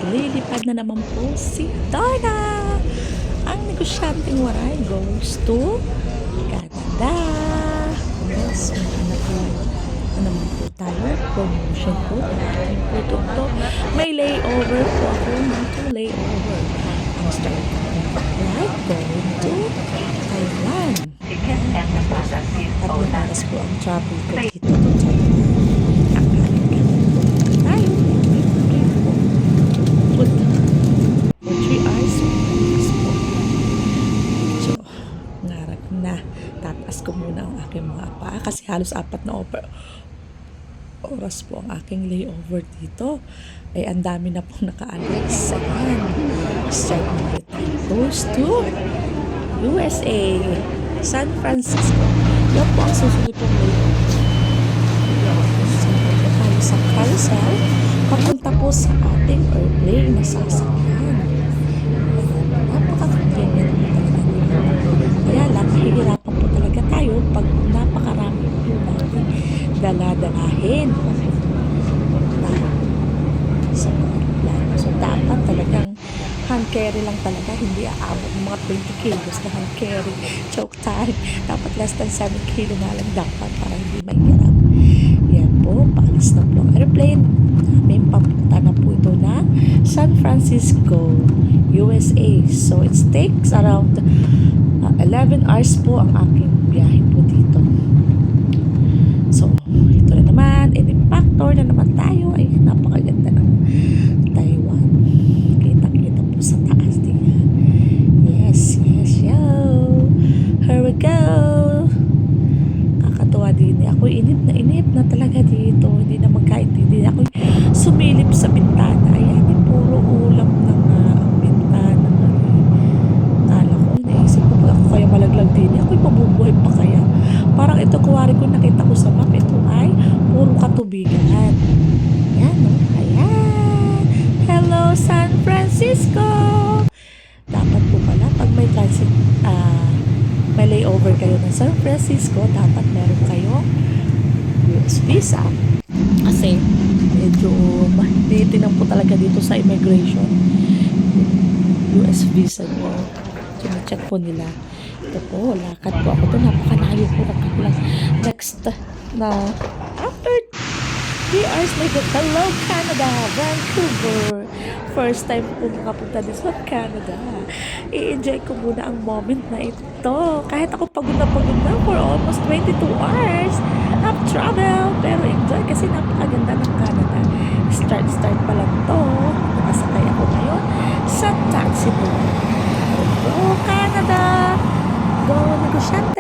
Maglilipad na naman po si Donna. Ang negosyanteng waray goes to Canada. Yes, ano naman po tayo? Promotion po. Ating produkto. May layover po ako ng layover. Ang start ko right, going to Taiwan. Tatlong oras po ang travel ko dito to Taiwan. Tayo. Put 3 hours. Po. So, ngarap na. Tataas ko muna ang aking mga paa kasi halos 4 na oras po ang aking layover dito. Ay ang dami na pong nakaalis. Ayan. Start na tayo. Goes to USA. San Francisco. Yan po ang susunod pong layover. So, tayo sa carousel. Papunta po sa ating airplane na sasakyan. Napaka-convenient po talaga. Kaya lang, hihirapan po talaga tayo pag napakarami po natin dala-dalahin. Sa aeroplano. So, dapat talagang hand carry lang talaga. Hindi aabot ng mga 20 kilos na hand carry. Choke time. Dapat less than 7 kilo na lang dapat para hindi mahirap. Yan po, paalis na po ang airplane. May papunta na po ito na San Francisco, USA. So, it takes around 11 hours po ang aking biyahe po dito. So, ito na naman. In-impactor na naman tayo. Ay, napakaganda ng Taiwan. Kita-kita po sa taas din. Yes, yes, yo. Here we go. Kakatuwa din. Ako'y inip na talaga dito. Hindi na magkaintindi. Ako'y sumilip sa bintana. Ayan, puro ulam ng bintana. Kala ko, naisip ko pag ako kaya malaglag din. Ako'y mabubuhay pa kaya. Parang ito, kuwari ko nakita ko sa map. Ito ay puro katubigan. Ayan, no? Ayan. Hello, San Francisco! Dapat po pala, pag may transit, may layover kayo ng San Francisco, dapat meron kayo US visa. Kasi, medyo mahitinan po talaga dito sa immigration. US visa nyo. Check po nila. Ito po, lakad po ako ito. Napakalayo po. Next na after 3 hours later, hello Canada, Vancouver. First time po makapunta din sa Canada. I-enjoy ko muna ang moment na ito. Kahit ako pagod na for almost 22 hours of travel. Pero enjoy kasi napakaganda ng Canada. Start pa lang to. Nakasakay ako ngayon sa taxi po. Go Canada! Go negosyante!